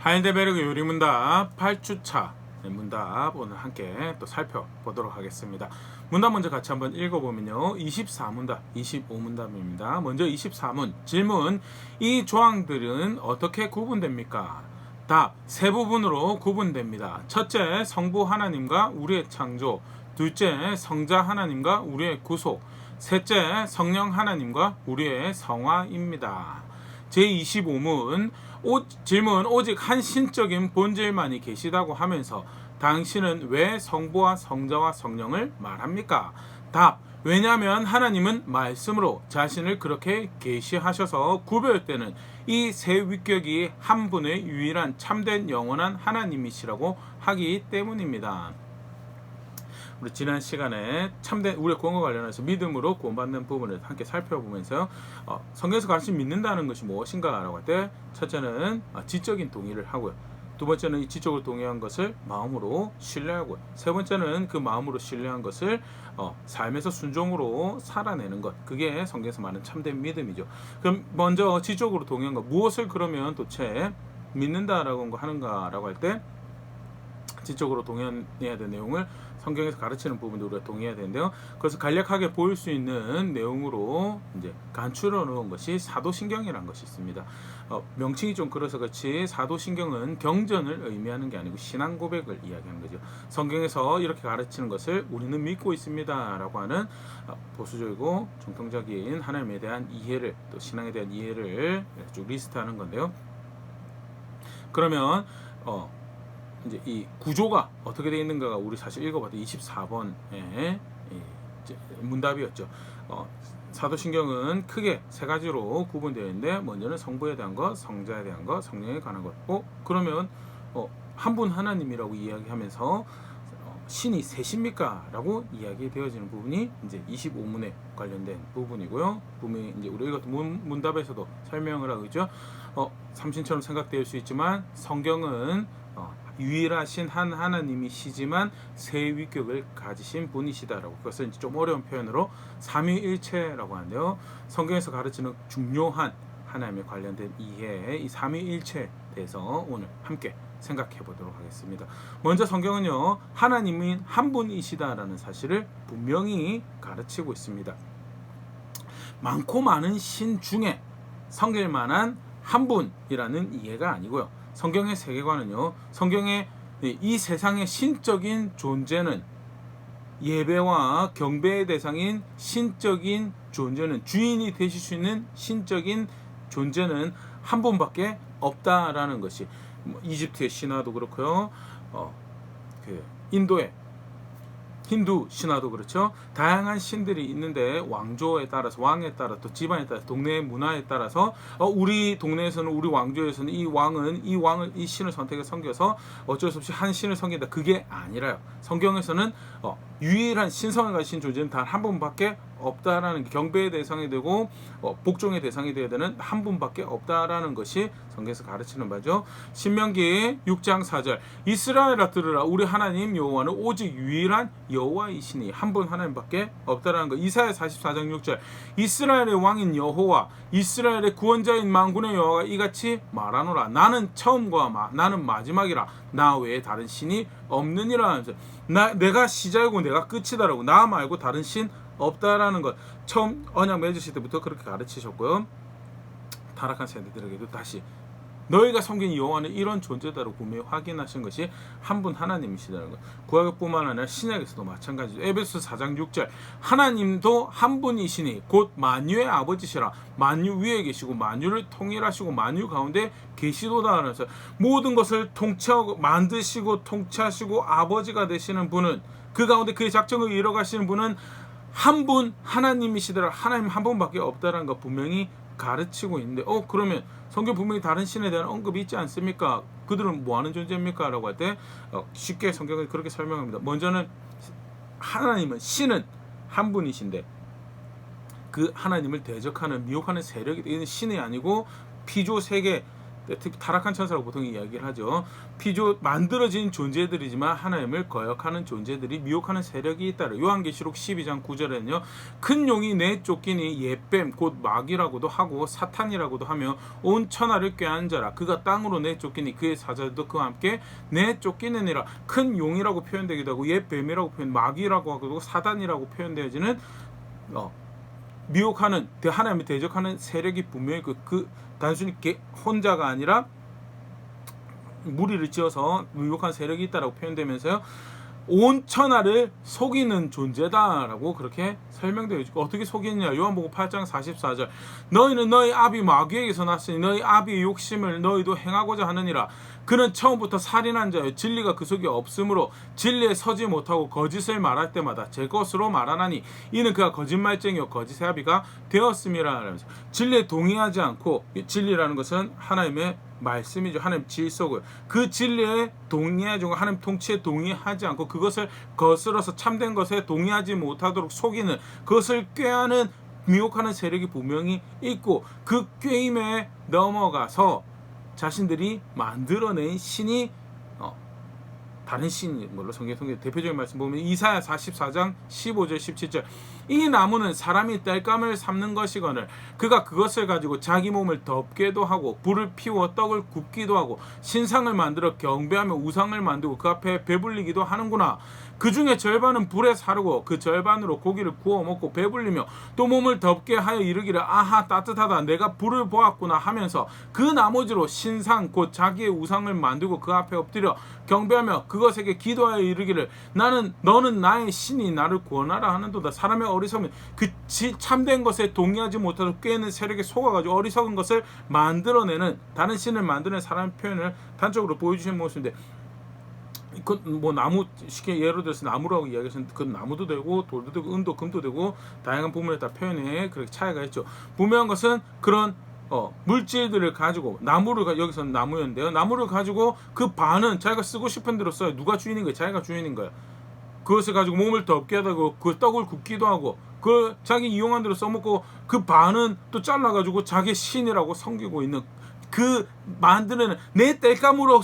하인데베르그 요리문답 8주차 문답 오늘 함께 또 살펴보도록 하겠습니다. 문답 먼저 같이 한번 읽어보면요. 24문답, 25문답입니다. 먼저 24문 질문: 이 조항들은 어떻게 구분됩니까? 답: 세 부분으로 구분됩니다. 첫째, 성부 하나님과 우리의 창조. 둘째, 성자 하나님과 우리의 구속. 셋째, 성령 하나님과 우리의 성화입니다. 제25문 질문: 오직 한 신적인 본질만이 계시다고 하면서 당신은 왜 성부와 성자와 성령을 말합니까? 답: 왜냐하면 하나님은 말씀으로 자신을 그렇게 계시하셔서 구별되는 이 세 위격이 한 분의 유일한 참된 영원한 하나님이시라고 하기 때문입니다. 우리 지난 시간에 참된 우리의 구원과 관련해서 믿음으로 구원받는 부분을 함께 살펴보면서 성경에서 가르친 믿는다는 것이 무엇인가라고 할 때 첫째는 지적인 동의를 하고요. 두 번째는 이 지적으로 동의한 것을 마음으로 신뢰하고요. 세 번째는 그 마음으로 신뢰한 것을 삶에서 순종으로 살아내는 것. 그게 성경에서 말하는 참된 믿음이죠. 그럼 먼저 지적으로 동의한 것. 무엇을 그러면 도대체 믿는다라고 하는가라고 할 때 지적으로 동의해야 될 내용을 성경에서 가르치는 부분도 우리가 동의해야 되는데요. 그래서 간략하게 보일 수 있는 내용으로 이제 간추려 놓은 것이 사도신경이라는 것이 있습니다. 명칭이 좀 그래서 그렇지 사도신경은 경전을 의미하는 게 아니고 신앙 고백을 이야기하는 거죠. 성경에서 이렇게 가르치는 것을 우리는 믿고 있습니다라고 하는 보수적이고 정통적인 하나님에 대한 이해를, 또 신앙에 대한 이해를 쭉 리스트하는 건데요. 그러면 이제 이 구조가 어떻게 되어 있는가가 우리 사실 읽어봤던 24번의 문답이었죠. 사도신경은 크게 세 가지로 구분되어 있는데, 먼저는 성부에 대한 것, 성자에 대한 것, 성령에 관한 것. 그러면 한 분 하나님이라고 이야기하면서 신이 셋입니까? 라고 이야기되어지는 부분이 이제 25문에 관련된 부분이고요. 분명히 이제 우리 읽었던 문답에서도 설명을 하고 있죠. 삼신처럼 생각될 수 있지만 성경은 유일하신 한 하나님이시지만 세 위격을 가지신 분이시다라고, 그것은 이제 좀 어려운 표현으로 삼위일체라고 하는데요. 성경에서 가르치는 중요한 하나님에 관련된 이해, 이 삼위일체에 대해서 오늘 함께 생각해 보도록 하겠습니다. 먼저 성경은요, 하나님인 한 분이시다라는 사실을 분명히 가르치고 있습니다. 많고 많은 신 중에 섬길 만한 한 분이라는 이해가 아니고요. 성경의 세계관은요, 성경의 이 세상의 신적인 존재는, 예배와 경배의 대상인 신적인 존재는, 주인이 되실 수 있는 신적인 존재는 한 분밖에 없다라는 것이, 이집트의 신화도 그렇고요, 인도의 힌두 신화도 그렇죠. 다양한 신들이 있는데 왕조에 따라서, 왕에 따라, 또 집안에 따라서, 동네의 문화에 따라서 우리 동네에서는, 우리 왕조에서는 이 신을 선택해 섬겨서 어쩔 수 없이 한 신을 섬긴다. 그게 아니라요. 성경에서는 유일한 신성을 가진 존재는 단 한 분밖에 없다라는, 경배의 대상이 되고 복종의 대상이 되어야 되는 한 분밖에 없다라는 것이 성경에서 가르치는 바죠. 신명기 6장 4절 이스라엘아 들으라, 우리 하나님 여호와는 오직 유일한 여호와이시니 한 분 하나님밖에 없다라는 것. 이사야 44장 6절 이스라엘의 왕인 여호와, 이스라엘의 구원자인 만군의 여호와가 이같이 말하노라, 나는 처음과 나는 마지막이라, 나 외에 다른 신이 없느니라. 내가 시작이고 내가 끝이다라고, 나 말고 다른 신 없다라는 것, 처음 언약 맺으실 때부터 그렇게 가르치셨고요. 타락한 세대들에게도 다시 너희가 섬긴 여호와는 이런 존재다라고 분명히 확인하신 것이 한 분 하나님이시다는 것. 구약뿐만 아니라 신약에서도 마찬가지죠. 에베소 4장 6절 하나님도 한 분이시니 곧 만유의 아버지시라, 만유 위에 계시고 만유를 통일하시고 만유 가운데 계시도다 하면서, 모든 것을 통치하고 만드시고 통치하시고 아버지가 되시는 분은, 그 가운데 그의 작정을 이뤄가시는 분은 한 분 하나님이시더라, 하나님 한 분밖에 없다라는 것 분명히 가르치고 있는데, 그러면 성경 분명히 다른 신에 대한 언급이 있지 않습니까? 그들은 뭐하는 존재입니까? 라고 할 때 쉽게 성경은 그렇게 설명합니다. 먼저는 하나님은, 신은 한 분이신데 그 하나님을 대적하는, 미혹하는 세력이, 이는 신이 아니고 피조 세계, 특히 타락한 천사라고 보통 이야기를 하죠. 만들어진 존재들이지만 하나님을 거역하는 존재들이 미혹하는 세력이 있다. 요한계시록 12장 9절에는요. 큰 용이 내쫓기니 옛뱀 곧 마귀라고도 하고 사탄이라고도 하며 온 천하를 꾀하는 자라. 그가 땅으로 내쫓기니 그의 사자들도 그와 함께 내쫓기느니라. 큰 용이라고 표현되기도 하고 옛뱀이라고 마귀라고 하고 사단이라고 표현되어지는 미혹하는 하나님을 대적하는 세력이 분명히 단순히 혼자가 아니라 무리를 지어서 미혹한 세력이 있다라고 표현되면서요. 온 천하를 속이는 존재다라고 그렇게 설명되어 있고, 어떻게 속이느냐. 요한복음 8장 44절 너희는 너희 아비 마귀에게서 났으니 너희 아비의 욕심을 너희도 행하고자 하느니라. 그는 처음부터 살인한 자여 진리가 그 속에 없으므로 진리에 서지 못하고 거짓을 말할 때마다 제 것으로 말하나니 이는 그가 거짓말쟁이요 거짓의 아비가 되었음이라. 하면서 진리에 동의하지 않고, 진리라는 것은 하나님의 말씀이죠. 하나님 질서고요. 그 진리에 동의하지 않고 하나님 통치에 동의하지 않고 그것을 거스러서 참된 것에 동의하지 못하도록 속이는, 그것을 꾀하는 미혹하는 세력이 분명히 있고, 그 꾀임에 넘어가서 자신들이 만들어낸 신이 다른 신인 걸로 성경 대표적인 말씀 보면 이사야 44장 15절 17절 이 나무는 사람이 땔감을 삶는 것이거늘 그가 그것을 가지고 자기 몸을 덮게도 하고 불을 피워 떡을 굽기도 하고 신상을 만들어 경배하며 우상을 만들고 그 앞에 배불리기도 하는구나. 그 중에 절반은 불에 사르고 그 절반으로 고기를 구워 먹고 배불리며 또 몸을 덮게 하여 이르기를 아하 따뜻하다 내가 불을 보았구나 하면서 그 나머지로 신상 곧 자기의 우상을 만들고 그 앞에 엎드려 경배하며 그것에게 기도하여 이르기를 너는 나의 신이 나를 구원하라 하는도다. 사람의 어리석으면 그 참된 것에 동의하지 못하고 꾀는 세력에 속아가지고 어리석은 것을 만들어내는, 다른 신을 만드는 사람의 표현을 단적으로 보여주신 모습인데, 나무 쉽게 예로 들어서 나무라고 이야기하시는 그 나무도 되고 돌도 되고 은도 금도 되고 다양한 부분에 따라 표현에 그렇게 차이가 있죠. 분명한 것은 그런 물질들을 가지고 여기서는 나무였는데요. 나무를 가지고 그 반은 자기가 쓰고 싶은 대로 써요. 누가 주인인 거예요? 자기가 주인인 거예요. 그것을 가지고 몸을 덮게 하고 그 떡을 굽기도 하고 그 자기 이용한 대로 써먹고 그 반은 또 잘라가지고 자기 신이라고 섬기고 있는, 그 만드는 내 땔감으로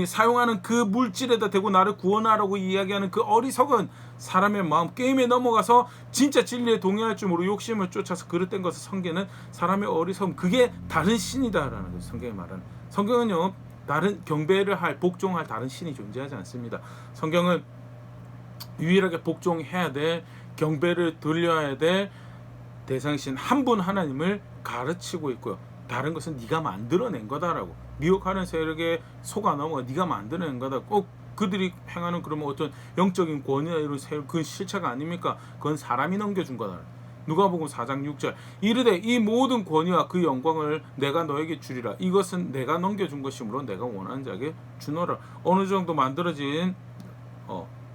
사용하는 그 물질에다 대고 나를 구원하라고 이야기하는 그 어리석은 사람의 마음, 게임에 넘어가서 진짜 진리에 동의할 줄 모르고 욕심을 쫓아서 그릇된 것을 섬기는 사람의 어리석음, 그게 다른 신이다라는 것을 성경이 말하는. 성경은요 다른 경배를 할 복종할 다른 신이 존재하지 않습니다. 성경은 유일하게 복종해야 될, 경배를 돌려야 될 대상신 한 분 하나님을 가르치고 있고요. 다른 것은 네가 만들어낸 거다라고, 미혹하는 세력에 속아 넘어가 네가 만들어낸 거다. 꼭 그들이 행하는 그러면 어떤 영적인 권위나 이런 세력, 그건 실체가 아닙니까? 그건 사람이 넘겨준 거다. 누가복음 4장 6절 이르되 이 모든 권위와 그 영광을 내가 너에게 주리라. 이것은 내가 넘겨준 것이므로 내가 원하는 자에게 주노라. 어느 정도 만들어진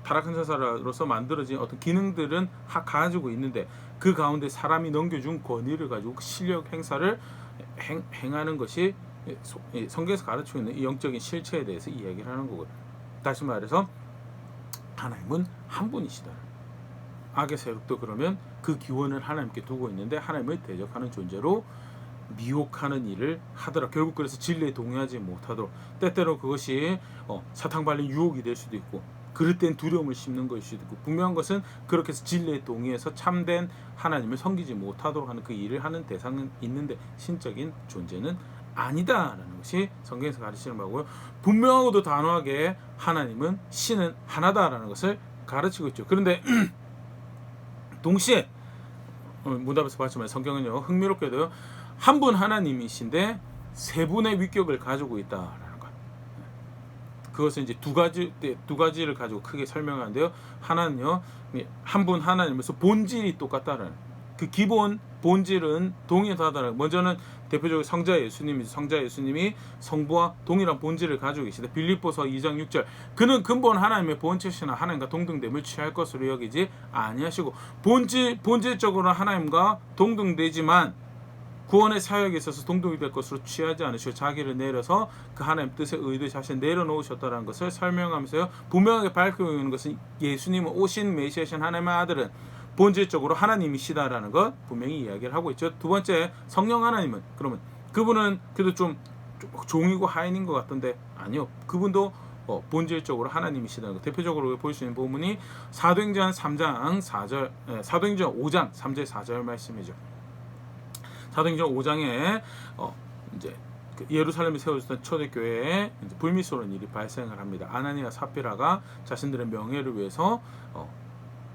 타락한 천사로서 만들어진 어떤 기능들은 가지고 있는데 그 가운데 사람이 넘겨준 권위를 가지고 그 실력 행사를 행하는 것이 성경에서 가르치고 있는 이 영적인 실체에 대해서 이야기를 하는 거고요. 다시 말해서 하나님은 한 분이시다. 악의 세력도 그러면 그 기원을 하나님께 두고 있는데 하나님을 대적하는 존재로 미혹하는 일을 하더라. 결국 그래서 진리에 동의하지 못하도록, 때때로 그것이 사탕 발린 유혹이 될 수도 있고 그릇된 두려움을 심는 것일 수도 있고, 분명한 것은 그렇게 해서 진리에 동의해서 참된 하나님을 섬기지 못하도록 하는 그 일을 하는 대상은 있는데 신적인 존재는 아니다라는 것이 성경에서 가르치는 바고요. 분명하고도 단호하게 하나님은 신은 하나다라는 것을 가르치고 있죠. 그런데 동시에 문답에서 봤지만 성경은요 흥미롭게도요 한 분 하나님이신데 세 분의 위격을 가지고 있다라는 것. 그것은 이제 두 가지를 가지고 크게 설명하는데요. 하나는요 한 분 하나님에서 본질이 똑같다라는, 그 기본 본질은 동일하다는. 먼저는 대표적으로 성자 예수님이 성부와 동일한 본질을 가지고 계시다. 빌립보서 2장 6절 그는 근본 하나님의 본체시나 하나님과 동등됨을 취할 것으로 여기지 아니하시고, 본질적으로 하나님과 동등되지만 구원의 사역에 있어서 동등이 될 것으로 취하지 않으시고 자기를 내려서 그 하나님 뜻에 의도에 자신을 내려놓으셨다는 것을 설명하면서요 분명하게 밝히고 있는 것은 예수님은 오신 메시아신 하나님의 아들은 본질적으로 하나님이시다라는 것 분명히 이야기를 하고 있죠. 두 번째, 성령 하나님은, 그러면 그분은 그래도 좀 종이고 하인인 것 같던데 아니요. 그분도 본질적으로 하나님이시다는 거. 대표적으로 볼 수 있는 본문이 사도행전 3장 4절, 사도행전 5장 3절 4절 말씀이죠. 사도행전 5장에 이제 예루살렘에 세워졌던 초대교회에 불미스러운 일이 발생을 합니다. 아나니아 사피라가 자신들의 명예를 위해서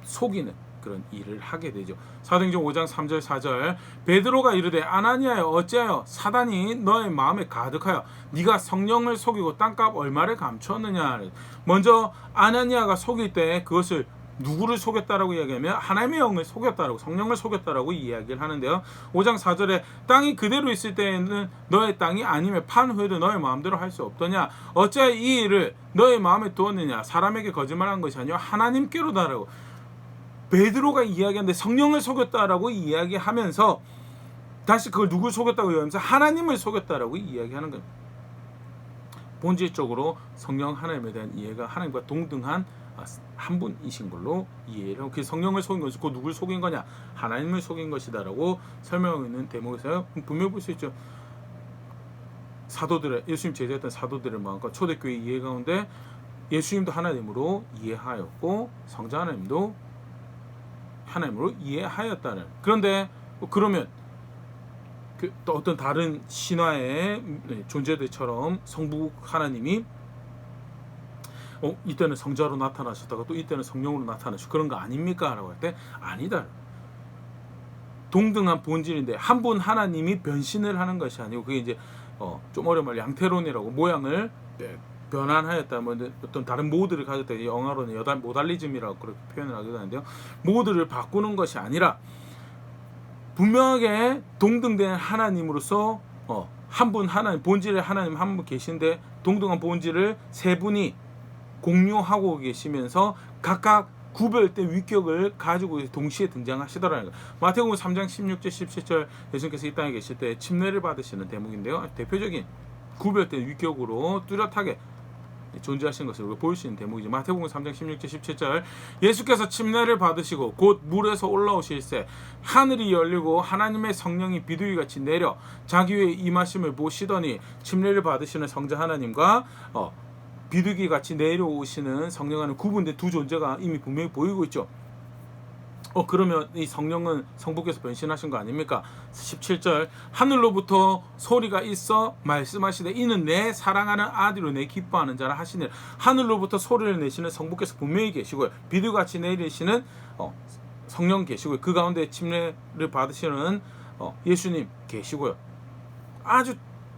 속이는 그런 일을 하게 되죠. 사도행전 5장 3절 4절 베드로가 이르되 아나니아여 어찌하여 사단이 너의 마음에 가득하여 네가 성령을 속이고 땅값 얼마를 감추었느냐. 먼저 아나니아가 속일 때 그것을 누구를 속였다라고 이야기하면 하나님의 영을 속였다라고, 성령을 속였다라고 이야기를 하는데요. 5장 4절에 땅이 그대로 있을 때에는 너의 땅이 아니면 판 후에도 너의 마음대로 할 수 없더냐. 어찌하여 이 일을 너의 마음에 두었느냐. 사람에게 거짓말한 것이 아니요 하나님께로다라고 베드로가 이야기하는데 성령을 속였다라고 이야기하면서 다시 그걸 누굴 속였다고 이야기하면서 하나님을 속였다라고 이야기하는 거예요. 본질적으로 성령 하나님에 대한 이해가 하나님과 동등한 한 분이신 걸로 이해를 하고, 그 성령을 속인 것이 그 누굴 속인 거냐, 하나님을 속인 것이다라고 설명하고 있는 대목에서 분명히 볼 수 있죠. 사도들의, 예수님 제자였던 사도들의 마음과 초대교회 이해 가운데 예수님도 하나님으로 이해하였고 성자 하나님도 하나님으로 이해하였다는. 그런데 그러면 또 어떤 다른 신화의 존재들처럼 성부 하나님이 이때는 성자로 나타나셨다가 또 이때는 성령으로 나타나시고 그런 거 아닙니까? 라고 할 때 아니다. 동등한 본질인데 한 분 하나님이 변신을 하는 것이 아니고, 그게 이제 좀 어려운 말 양태론이라고 모양을 변환하였다, 뭐 어떤 다른 모드를 가졌다, 영어로는 모달리즘이라고 그렇게 표현을 하기도 하는데요. 모드를 바꾸는 것이 아니라 분명하게 동등된 하나님으로서 한 분 하나님, 본질의 하나님 한 분 계신데 동등한 본질을 세 분이 공유하고 계시면서 각각 구별된 위격을 가지고 동시에 등장하시더라는 거예요. 마태복음 3장 16절 17절 예수님께서 이 땅에 계실 때 침례를 받으시는 대목인데요. 대표적인 구별된 위격으로 뚜렷하게 존재하신 것을 우리가 볼 수 있는 대목이죠. 마태복음 3장 16절 17절 예수께서 침례를 받으시고 곧 물에서 올라오실새 하늘이 열리고 하나님의 성령이 비둘기같이 내려 자기 위에 임하심을 보시더니, 침례를 받으시는 성자 하나님과 비둘기같이 내려오시는 성령과는 구분된 두 존재가 이미 분명히 보이고 있죠. 그러면 이 성령은 성부께서 변신하신 거 아닙니까? 17절 하늘로부터 소리가 있어 말씀하시되 이는 내 사랑하는 아들로 내 기뻐하는 자라 하시니, 하늘로부터 소리를 내시는 성부께서 분명히 계시고요. 비둘기같이 내리시는 성령 계시고요. 그 가운데 침례를 받으시는 예수님 계시고요. 아주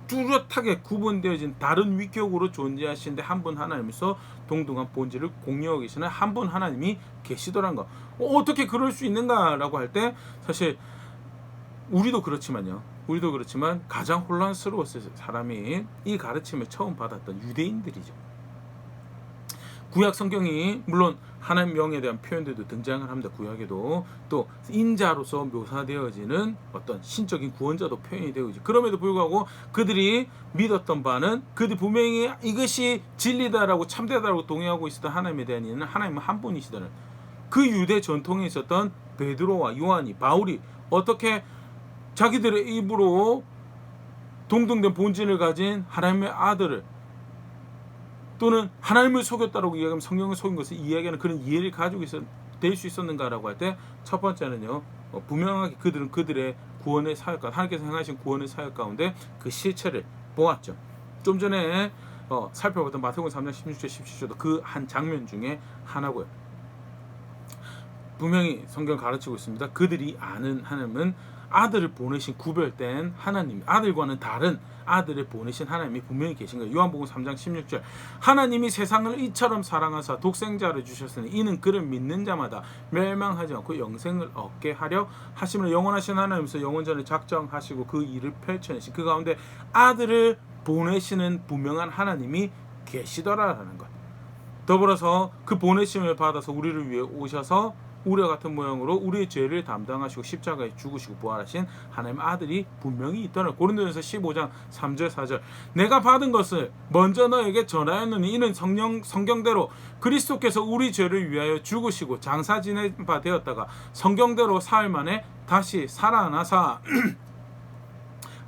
뚜렷하게 구분되어진 다른 위격으로 존재하시는데 한 분 하나님께서 동등한 본질을 공유하고 계시는 한 분 하나님이 계시더란 거. 어떻게 그럴 수 있는가라고 할 때 사실 우리도 그렇지만 가장 혼란스러웠어요. 사람이 이 가르침을 처음 받았던 유대인들이죠. 구약 성경이 물론 하나님 명에 대한 표현들도 등장을 합니다. 구약에도 또 인자로서 묘사되어지는 어떤 신적인 구원자도 표현이 되고 있죠. 그럼에도 불구하고 그들이 믿었던 바는, 그들이 분명히 이것이 진리다라고 참되다라고 동의하고 있었던 하나님에 대한 이는 하나님은 한 분이시다는, 그 유대 전통에 있었던 베드로와 요한이, 바울이 어떻게 자기들의 입으로 동등된 본질을 가진 하나님의 아들을, 또는 하나님을 속였다라고 이야기하면 성령을 속인 것을 이야기하는 그런 이해를 가지고 될 수 있었는가라고 할 때, 첫 번째는요, 분명하게 그들은 그들의 구원의 사역 가운데, 하나님께서 행하신 구원의 사역 가운데 그 실체를 보았죠. 좀 전에 살펴봤던 마태복음 3장 16절 17절도 그 한 장면 중에 하나고요. 분명히 성경 가르치고 있습니다. 그들이 아는 하나님은 아들을 보내신 구별된 하나님, 아들과는 다른 아들을 보내신 하나님이 분명히 계신 거예요. 요한복음 3장 16절 하나님이 세상을 이처럼 사랑하사 독생자를 주셨으니 이는 그를 믿는 자마다 멸망하지 않고 영생을 얻게 하려 하심으로, 영원하신 하나님께서 영원전을 작정하시고 그 일을 펼쳐내신 그 가운데 아들을 보내시는 분명한 하나님이 계시더라라는 것. 더불어서 그 보내심을 받아서 우리를 위해 오셔서 우리와 같은 모양으로 우리의 죄를 담당하시고 십자가에 죽으시고 부활하신 하나님의 아들이 분명히 있더라. 고린도전서 15장 3절 4절 내가 받은 것을 먼저 너에게 전하였느니 이는 성경대로 그리스도께서 우리 죄를 위하여 죽으시고 장사 지낸 바 되었다가 성경대로 사흘 만에 다시 살아나사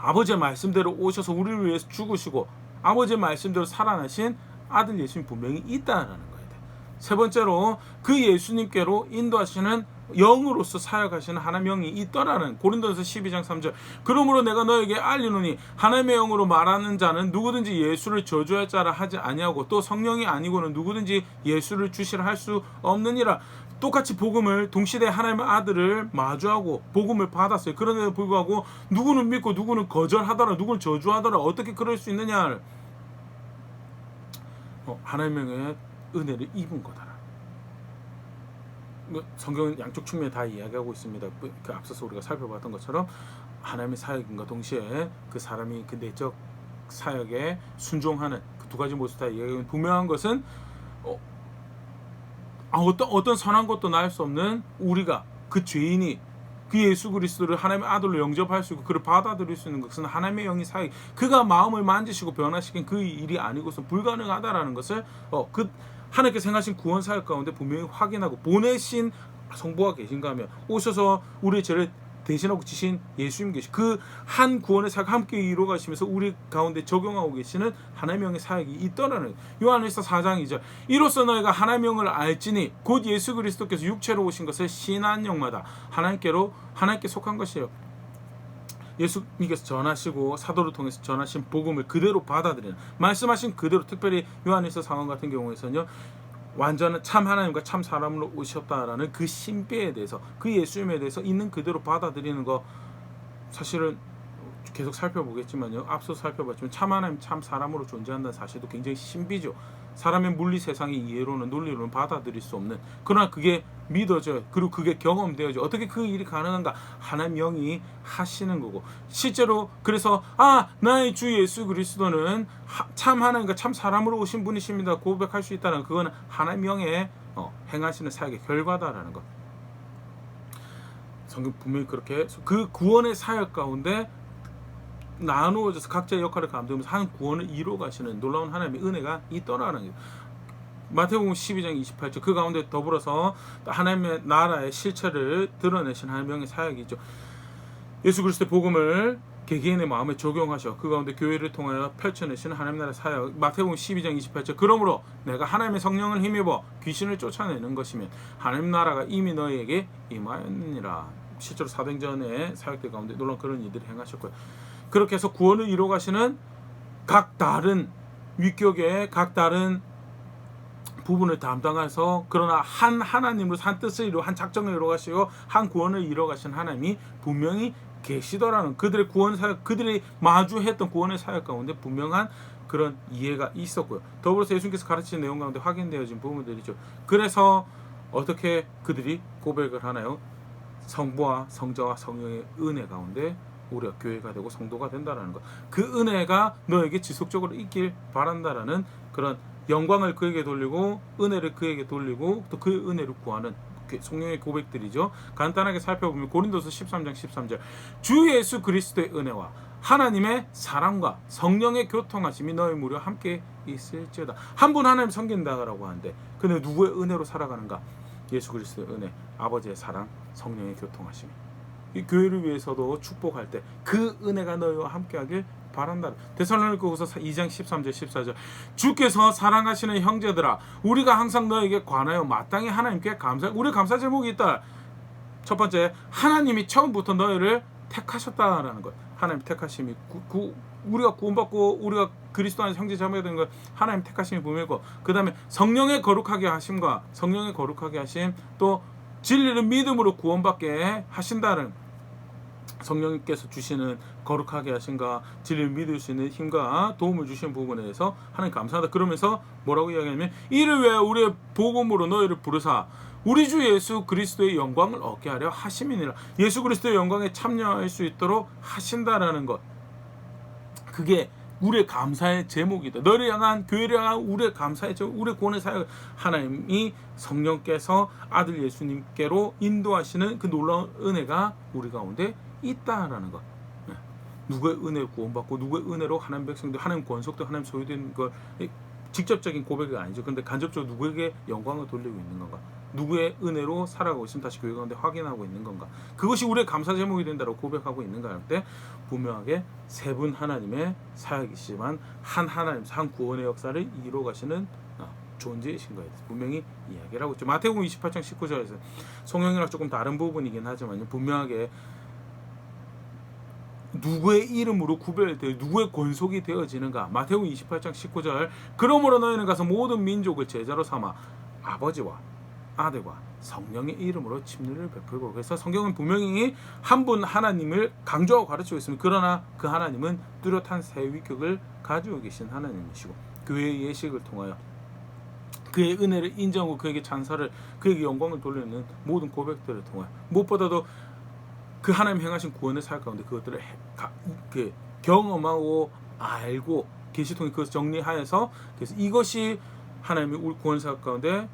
아버지의 말씀대로 오셔서 우리를 위해서 죽으시고 아버지의 말씀대로 살아나신 아들 예수님 분명히 있다라는 거예요. 세 번째로 그 예수님께로 인도하시는 영으로서 사역하시는 하나님의 영이 있더라는 고린도전서 12장 3절. 그러므로 내가 너에게 알리노니 하나님의 영으로 말하는 자는 누구든지 예수를 저주할 자라 하지 아니하고 또 성령이 아니고는 누구든지 예수를 주시라 할 수 없느니라. 똑같이 복음을 동시대에 하나님의 아들을 마주하고 복음을 받았어요. 그런데도 불구하고 누구는 믿고 누구는 거절하더라, 누구는 저주하더라. 어떻게 그럴 수 있느냐? 하나님의 은혜를 입은 거다. 성경은 양쪽 측면에 다 이야기하고 있습니다. 그 앞서서 우리가 살펴봤던 것처럼 하나님의 사역인과 동시에 그 사람이 그 내적 사역에 순종하는 그 두 가지 모습 다 이야기하는 분명한 것은 어떤 선한 것도 나을 수 없는 우리가 그 죄인이 그 예수 그리스도를 하나님의 아들로 영접할 수 있고 그를 받아들일 수 있는 것은 하나님의 영이 사역, 그가 마음을 만지시고 변화시킨 그 일이 아니고서 불가능하다라는 것을 그 하나님께서 행하신 구원 사역 가운데 분명히 확인하고 보내신 성부가 계신가 하면 오셔서 우리의 죄를 대신하고 지신 예수님 계시 그 한 구원의 사역 함께 이루어 가시면서 우리 가운데 적용하고 계시는 하나님의 영의 사역이 있더라는 요한일서 4장 2절. 이로써 너희가 하나님의 영을 알지니 곧 예수 그리스도께서 육체로 오신 것을 신한 영마다 하나님께 속한 것이에요. 예수님께서 전하시고 사도를 통해서 전하신 복음을 그대로 받아들이는, 말씀하신 그대로, 특별히 요한일서 상황 같은 경우에서는요, 완전한 참 하나님과 참 사람으로 오셨다라는 그 신비에 대해서, 그 예수님에 대해서 있는 그대로 받아들이는 거, 사실은 계속 살펴보겠지만요, 앞서 살펴봤지만 참 하나님 참 사람으로 존재한다는 사실도 굉장히 신비죠. 사람의 물리 세상의 이해로는 논리로는 받아들일 수 없는, 그러나 그게 믿어져요. 그리고 그게 경험되어져. 어떻게 그 일이 가능한가? 하나님 영이 하시는 거고, 실제로 그래서 나의 주 예수 그리스도는 참 하나님과 참 사람으로 오신 분이십니다 고백할 수 있다는, 그거는 하나님 영의 행하시는 사역의 결과다라는 것. 성경 분명히 그렇게 그 구원의 사역 가운데 나누어져서 각자의 역할을 감당하면서 한 구원을 이루어 가시는 놀라운 하나님의 은혜가 있더라는 거예요. 마태복음 12장 28절. 그 가운데 더불어서 하나님의 나라의 실체를 드러내신 하나님의 사역이죠. 예수 그리스도의 복음을 개개인의 마음에 적용하셔 그 가운데 교회를 통하여 펼쳐내시는 하나님 나라의 사역. 마태복음 12장 28절. 그러므로 내가 하나님의 성령을 힘입어 귀신을 쫓아내는 것이면 하나님 나라가 이미 너희에게 임하였느니라. 실제로 사도행전의 사역들 가운데 놀라운 그런 일들을 행하셨고요. 그렇게 해서 구원을 이루어 가시는 각 다른 위격의 각 다른 부분을 담당해서, 그러나 한 하나님으로 한 뜻을 이루어 한 작정을 이루어 가시고 한 구원을 이루어 가신 하나님이 분명히 계시더라는, 그들의 구원 사역, 그들이 마주했던 구원의 사역 가운데 분명한 그런 이해가 있었고요. 더불어서 예수님께서 가르치는 내용 가운데 확인되어진 부분들이죠. 그래서 어떻게 그들이 고백을 하나요? 성부와 성자와 성령의 은혜 가운데 우리가 교회가 되고 성도가 된다는 것, 그 은혜가 너에게 지속적으로 있길 바란다라는 그런 영광을 그에게 돌리고 은혜를 그에게 돌리고 또 그 은혜를 구하는 성령의 고백들이죠. 간단하게 살펴보면 고린도서 13장 13절. 주 예수 그리스도의 은혜와 하나님의 사랑과 성령의 교통하심이 너희 무려 함께 있을지어다. 한 분 하나님 섬긴다라고 하는데, 근데 누구의 은혜로 살아가는가? 예수 그리스도의 은혜, 아버지의 사랑, 성령의 교통하심. 이 교회를 위해서도 축복할 때 그 은혜가 너희와 함께하길 바란다. 데살로니가후서 2장 13절 14절. 주께서 사랑하시는 형제들아, 우리가 항상 너에게 관하여 마땅히 하나님께 우리 감사 제목이 있다. 첫 번째, 하나님이 처음부터 너희를 택하셨다라는 것. 하나님 택하심이 우리가 구원받고 우리가 그리스도 안에서 형제 자매가 되는 것, 하나님 택하심이 분명하고, 그 다음에 성령의 거룩하게 하심과 성령의 거룩하게 하심, 또 진리를 믿음으로 구원받게 하신다는, 성령님께서 주시는 거룩하게 하신가 진리를 믿을 수 있는 힘과 도움을 주시는 부분에 대해서 하나님 감사하다. 그러면서 뭐라고 이야기하냐면, 이를 위해 우리의 복음으로 너희를 부르사 우리 주 예수 그리스도의 영광을 얻게 하려 하심이니라. 예수 그리스도의 영광에 참여할 수 있도록 하신다라는 것, 그게 우리의 감사의 제목이다. 너를 향한, 교회를 향한 우리의 감사의 제목, 우리의 구원의 사역, 하나님이 성령께서 아들 예수님께로 인도하시는 그 놀라운 은혜가 우리 가운데 있다라는 것. 누구의 은혜로 구원받고 누구의 은혜로 하나님 백성들, 하나님 권속들, 하나님 소유된 것, 직접적인 고백이 아니죠. 그런데 간접적으로 누구에게 영광을 돌리고 있는 건가? 누구의 은혜로 살아가고 있으면 다시 교회 가운데 확인하고 있는 건가? 그것이 우리의 감사 제목이 된다고 고백하고 있는가 할 때 분명하게 세 분 하나님의 사역이시지만 한 하나님, 한 구원의 역사를 이루어 가시는 존재이신 거예요. 분명히 이야기를 하고 있죠. 마태복음 28장 19절에서 성경이랑 조금 다른 부분이긴 하지만 분명하게 누구의 이름으로 구별되어 누구의 권속이 되어지는가. 마태복음 28장 19절 그러므로 너희는 가서 모든 민족을 제자로 삼아 아버지와 아들과 성령의 이름으로 침례를 베풀고. 그래서 성경은 분명히 한 분 하나님을 강조하고 가르치고 있습니다. 그러나 그 하나님은 뚜렷한 새 위격을 가지고 계신 하나님이시고 교회의 예식을 통하여 그의 은혜를 인정하고 그에게 찬사를 그에게 영광을 돌리는 모든 고백들을 통하여 무엇보다도 그 하나님 행하신 구원의 사역 가운데 그것들을 경험하고 알고 계시 통해 그것을 정리하여서 그래서 이것이 하나님이 우리 구원 사역 가운데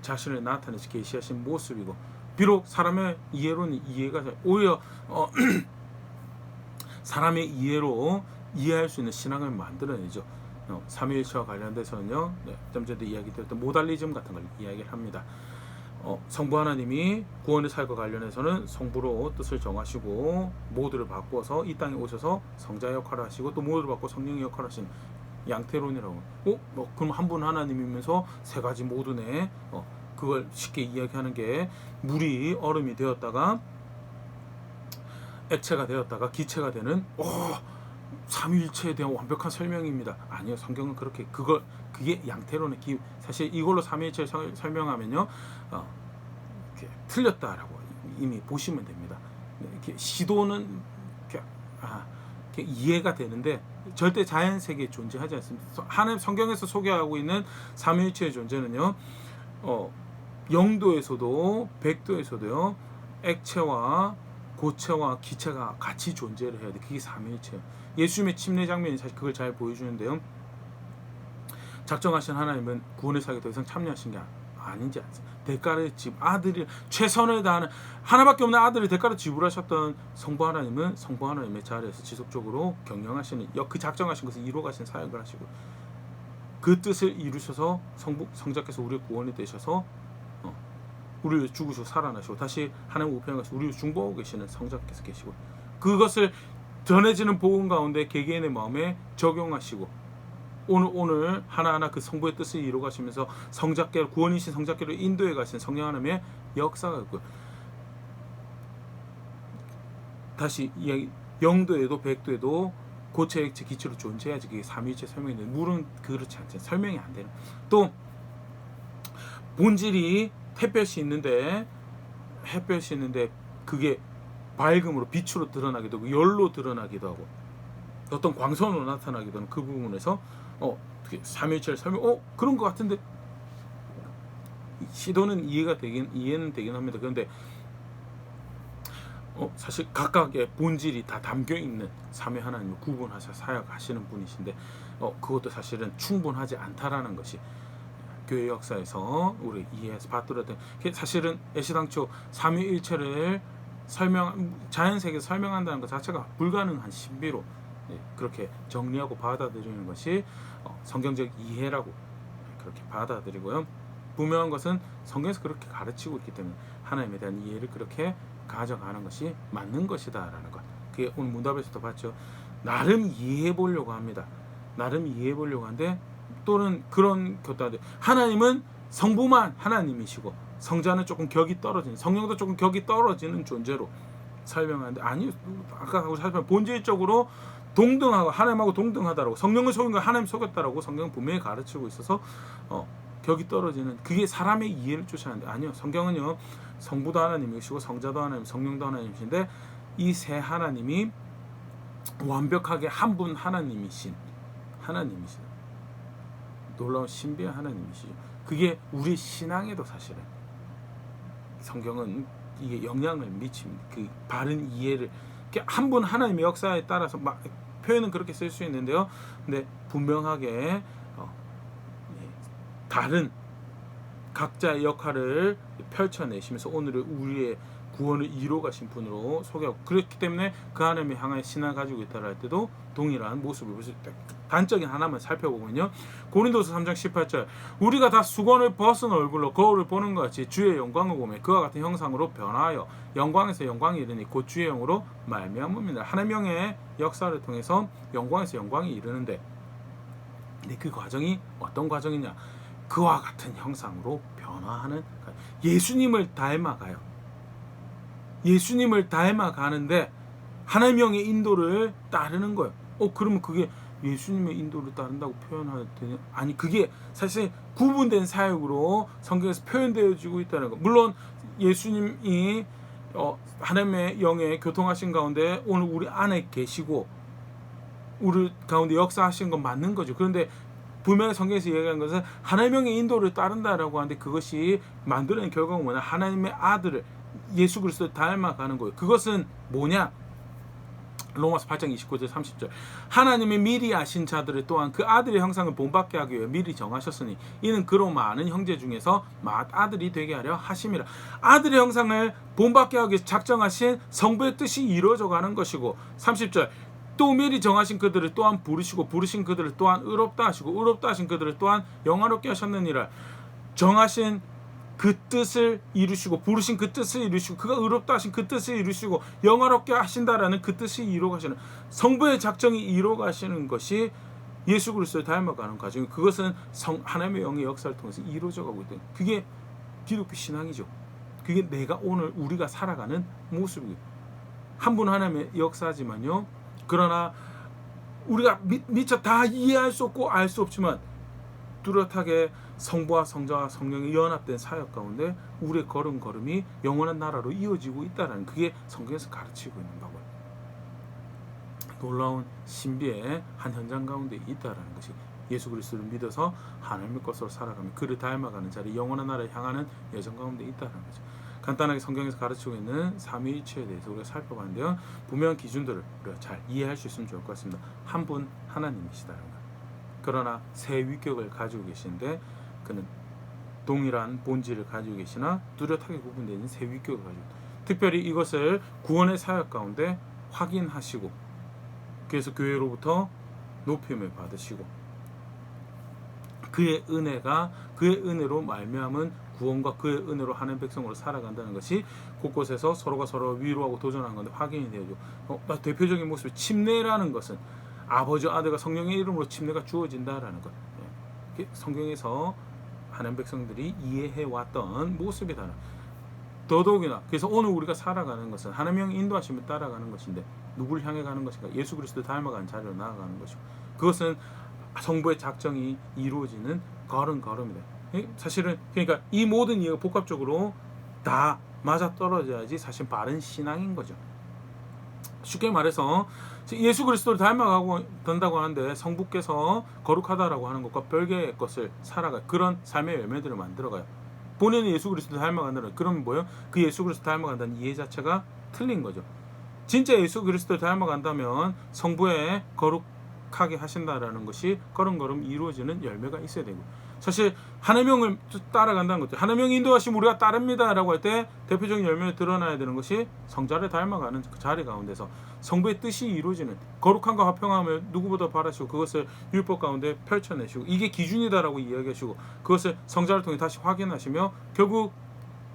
자신을 나타내시 계시하신 모습이고 비록 사람의 이해로는 이해가 오히려 사람의 이해로 이해할 수 있는 신앙을 만들어내죠. 삼위일체와 관련돼서는요, 좀 전에 이야기 드렸던 모달리즘 같은 걸 이야기를 합니다. 성부 하나님이 구원의 사역과 관련해서는 성부로 뜻을 정하시고 모두를 바꾸어서 이 땅에 오셔서 성자 역할을 하시고 또 모두를 바꿔 성령의 역할을 하시는 양태론이라고. 그럼 한 분 하나님이면서 세 가지 모두네. 그걸 쉽게 이야기하는 게 물이 얼음이 되었다가 액체가 되었다가 기체가 되는 삼위일체에 대한 완벽한 설명입니다. 아니요, 성경은 그렇게 그게 양태론의 사실 이걸로 삼위일체를 설명하면요, 틀렸다라고 이미 보시면 됩니다. 이렇게 시도는 이렇게 이해가 되는데 절대 자연 세계에 존재하지 않습니다. 하나님 성경에서 소개하고 있는 삼위일체의 존재는요, 영도에서도 백도에서도요, 액체와 고체와 기체가 같이 존재를 해야 돼. 그게 삼위일체예요. 예수님의 침례 장면이 사실 그걸 잘 보여주는데요. 작정하신 하나님은 구원의 사역에 더 이상 참여하신 게 아닌지 않습니다. 대가를 아들이 최선을 다하는 하나밖에 없는 아들을 대가로 지불하셨던 성부 하나님은 성부 하나님의 자리에서 지속적으로 경영하시는 그 작정하신 것을 이루어가신 사역을 하시고 그 뜻을 이루셔서 성자께서 우리의 구원이 되셔서 우리를 죽으시고 살아나시고 다시 하나님 우편에 가서 우리를 중보하고 계시는 성자께서 계시고 그것을 전해지는 복음 가운데 개개인의 마음에 적용하시고 오늘 하나하나 그 성부의 뜻을 이루어 가시면서 성자께로 구원이신 성자께로 인도해 가신 성령 하나님의 역사가 있고 다시 이야기 영도에도 백도에도 고체 액체 기체로 존재해야지 그게 삼위일체 설명이 되는 물은 그렇지 않죠. 설명이 안 되는. 또 본질이 햇볕이 있는데 그게 밝음으로 빛으로 드러나기도 하고 열로 드러나기도 하고 어떤 광선으로 나타나기도 하는 그 부분에서 삼위일체를 설명 그런 것 같은데 시도는 이해는 되긴 합니다. 그런데 사실 각각의 본질이 다 담겨 있는 삼위 하나님을 구분하셔 사역하시는 분이신데 그것도 사실은 충분하지 않다라는 것이 교회 역사에서 우리 이해해서 받들었던 사실은 애시당초 삼위일체를 자연 세계에서 설명한다는 것 자체가 불가능한 신비로 그렇게 정리하고 받아들이는 것이 성경적 이해라고 그렇게 받아들이고요. 분명한 것은 성경에서 그렇게 가르치고 있기 때문에 하나님에 대한 이해를 그렇게 가져가는 것이 맞는 것이다라는 것. 그게 오늘 문답에서도 봤죠. 나름 이해해 보려고 합니다. 나름 이해해 보려고 하는데 또는 그런 것도 하는데 하나님은 성부만 하나님이시고 성자는 조금 격이 떨어지는 성령도 조금 격이 떨어지는 존재로 설명하는데 아니 아까 하고 살펴보면 본질적으로 동등하고 하나님하고 동등하다라고 성령을 속인 걸 하나님 속였다라고 성경은 분명히 가르치고 있어서 격이 떨어지는 그게 사람의 이해를 쫓아가는데 아니요. 성경은요. 성부도 하나님이시고 성자도 하나님 성령도 하나님이신데 이 세 하나님이 완벽하게 한 분 하나님이신 놀라운 신비한 하나님이시죠. 그게 우리 신앙에도 사실은 성경은 이게 영향을 미칩니다. 그 바른 이해를 한 분 하나님의 역사에 따라서 표현은 그렇게 쓸 수 있는데요. 근데 분명하게 다른 각자의 역할을 펼쳐내시면서 오늘의 우리의 구원을 이루어 가신 분으로 소개하고, 그렇기 때문에 그 하나님을 향하여 신앙을 가지고 있다라 할 때도 동일한 모습을 볼 수 있다. 단적인 하나만 살펴보면요, 고린도서 3장 18절, 우리가 다 수건을 벗은 얼굴로 거울을 보는 것 같이 주의 영광을 보며 그와 같은 형상으로 변화하여 영광에서 영광이 이르니 곧 주의 영으로 말미암음이니라. 하나님의 역사를 통해서 영광에서 영광이 이르는데, 근데 그 과정이 어떤 과정이냐, 그와 같은 형상으로 변화하는, 예수님을 닮아가요. 예수님을 닮아가는데 하나님의 인도를 따르는 거예요. 그러면 그게 예수님의 인도를 따른다고 표현해야 되냐? 아니, 그게 사실 구분된 사역으로 성경에서 표현되어지고 있다는 거. 물론 예수님이 하나님의 영에 교통하신 가운데 오늘 우리 안에 계시고 우리 가운데 역사하신 건 맞는 거죠. 그런데 분명히 성경에서 얘기한 것은 하나님의 인도를 따른다라고 하는데, 그것이 만드는 결과가 뭐냐, 하나님의 아들을, 예수 그리스도를 닮아가는 거예요. 그것은 뭐냐, 로마서 8장 29절 30절, 하나님이 미리 아신 자들을 또한 그 아들의 형상을 본받게 하기 위해 미리 정하셨으니 이는 그로 많은 형제 중에서 맏아들이 되게 하려 하심이라. 아들의 형상을 본받게 하기 위해 작정하신 성부의 뜻이 이루어져 가는 것이고, 30절, 또 미리 정하신 그들을 또한 부르시고 부르신 그들을 또한 의롭다 하시고 의롭다 하신 그들을 또한 영화롭게 하셨느니라. 정하신 그 뜻을 이루시고 부르신 그 뜻을 이루시고 그가 의롭다 하신 그 뜻을 이루시고 영화롭게 하신다라는 그 뜻이 이루어가시는 성부의 작정이 이루어가시는 것이 예수 그리스도를 닮아가는 과정. 그것은 하나님의 영의 역사를 통해서 이루어져 가고 있다. 그게 기독교 신앙이죠. 그게 내가 오늘 우리가 살아가는 모습이에요. 한 분 하나님의 역사지만요, 그러나 우리가 미처 다 이해할 수 없고 알 수 없지만 뚜렷하게 성부와 성자와 성령이 연합된 사역 가운데 우리의 걸음걸음이 영원한 나라로 이어지고 있다는, 그게 성경에서 가르치고 있는 바고요. 놀라운 신비의 한 현장 가운데 있다라는 것이, 예수 그리스도를 믿어서 하나님의 것으로 살아가며 그를 닮아가는 자리, 영원한 나라를 향하는 여정 가운데 있다라는 거죠. 간단하게 성경에서 가르치고 있는 삼위일체에 대해서 우리가 살펴봤는데요, 분명한 기준들을 우리가 잘 이해할 수 있으면 좋을 것 같습니다. 한 분 하나님이시다는 것. 그러나 새 위격을 가지고 계신데 그는 동일한 본질을 가지고 계시나 뚜렷하게 구분되는 새 위격을 가지고, 특별히 이것을 구원의 사역 가운데 확인하시고, 그래서 교회로부터 높임을 받으시고, 그의 은혜로 말미암은 구원과 그의 은혜로 하는 백성으로 살아간다는 것이 곳곳에서 서로가 서로 위로하고 도전하는 건데 확인이 되죠. 대표적인 모습이 침례라는 것은 아버지, 아들과 성령의 이름으로 침례가 주어진다라는 것. 성경에서 하나님 백성들이 이해해왔던 모습이다. 더더욱이나 그래서 오늘 우리가 살아가는 것은 하나님의 인도하심을 따라가는 것인데, 누구를 향해 가는 것인가? 예수 그리스도를 닮아가는 자리로 나아가는 것이고, 그것은 성부의 작정이 이루어지는 걸음걸음이다. 사실은 그러니까 이 모든 이유가 복합적으로 다 맞아떨어져야지 사실 바른 신앙인 거죠. 쉽게 말해서 예수 그리스도를 닮아가고 된다고 하는데 성부께서 거룩하다라고 하는 것과 별개의 것을 살아가, 그런 삶의 열매들을 만들어가요. 본인은 예수 그리스도를 닮아간다는, 그러면 뭐예요? 그 예수 그리스도를 닮아간다는 이해 자체가 틀린 거죠. 진짜 예수 그리스도를 닮아간다면 성부에 거룩하게 하신다라는 것이 걸음걸음 이루어지는 열매가 있어야 되고, 사실 하나님을 따라간다는 것도, 하나님 인도하시면 우리가 따릅니다라고 할 때 대표적인 열매를 드러나야 되는 것이 성자를 닮아가는 그 자리 가운데서 성부의 뜻이 이루어지는, 거룩함과 화평함을 누구보다 바라시고 그것을 율법 가운데 펼쳐내시고 이게 기준이다라고 이야기하시고, 그것을 성자를 통해 다시 확인하시며 결국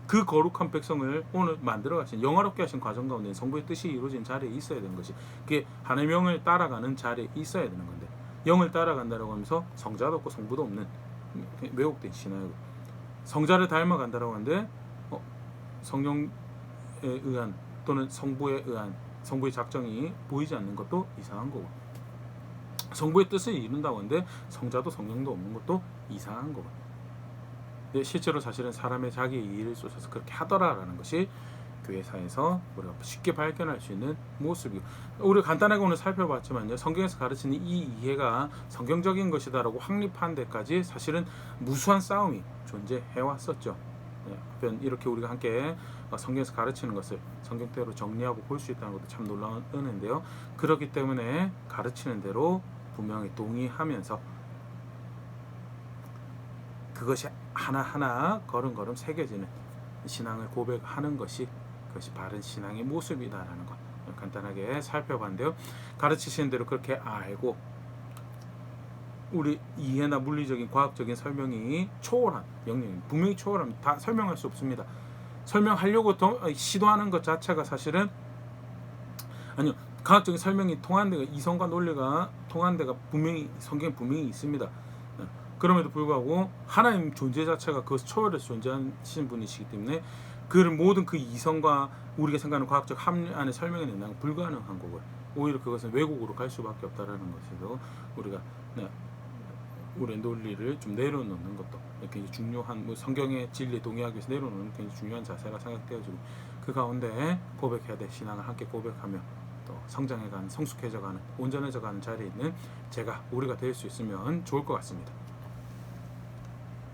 그 거룩한 백성을 오늘 만들어 가신, 영화롭게 하신 과정 가운데 성부의 뜻이 이루어진 자리에 있어야 되는 것이, 그게 하나님의 영을 따라가는 자리에 있어야 되는 건데, 영을 따라간다라고 하면서 성자도 없고 성부도 없는 왜곡된 신앙이고, 성자를 닮아간다라고 하는데 성령에 의한 또는 성부에 의한 성부의 작정이 보이지 않는 것도 이상한 거고, 성부의 뜻을 이룬다고 하는데 성자도 성령도 없는 것도 이상한 거고, 실제로 사실은 사람의 자기의 이해를 쫓아서 그렇게 하더라라는 것이 교회사에서 우리가 쉽게 발견할 수 있는 모습이고, 우리가 간단하게 오늘 살펴봤지만요, 성경에서 가르치는 이 이해가 성경적인 것이다라고 확립한 데까지 사실은 무수한 싸움이 존재해 왔었죠. 이렇게 우리가 함께 성경에서 가르치는 것을 성경대로 정리하고 볼 수 있다는 것도 참 놀라운 은혜인데요, 그렇기 때문에 가르치는 대로 분명히 동의하면서 그것이 하나하나 걸음걸음 새겨지는 신앙을 고백하는 것이 그것이 바른 신앙의 모습이다라는 것 간단하게 살펴봤는데요. 가르치시는 대로 그렇게 알고 우리 이해나 물리적인 과학적인 설명이 초월한 영역이 분명히 초월합니다. 다 설명할 수 없습니다. 설명하려고 시도하는 것 자체가 사실은 아니요, 과학적인 설명이 통한 데가 이성과 논리가 통한 데가 분명히 성경에 분명히 있습니다. 그럼에도 불구하고 하나님 존재 자체가 그것을 초월해서 존재하시는 분이시기 때문에 그 모든 그 이성과 우리가 생각하는 과학적 합리 안에 설명해내는 불가능한 거고요. 오히려 그것은 왜곡으로 갈 수밖에 없다라는 것에서 우리가 우리의 논리를 좀 내려놓는 것도 굉장히 중요한 성경의 진리에 동의하기 위해서 내려놓는 굉장히 중요한 자세가 생각되어지고 그 가운데 고백해야 될 신앙을 함께 고백하며 또 성장해가는 성숙해져가는 온전해져가는 자리에 있는 우리가 될 수 있으면 좋을 것 같습니다.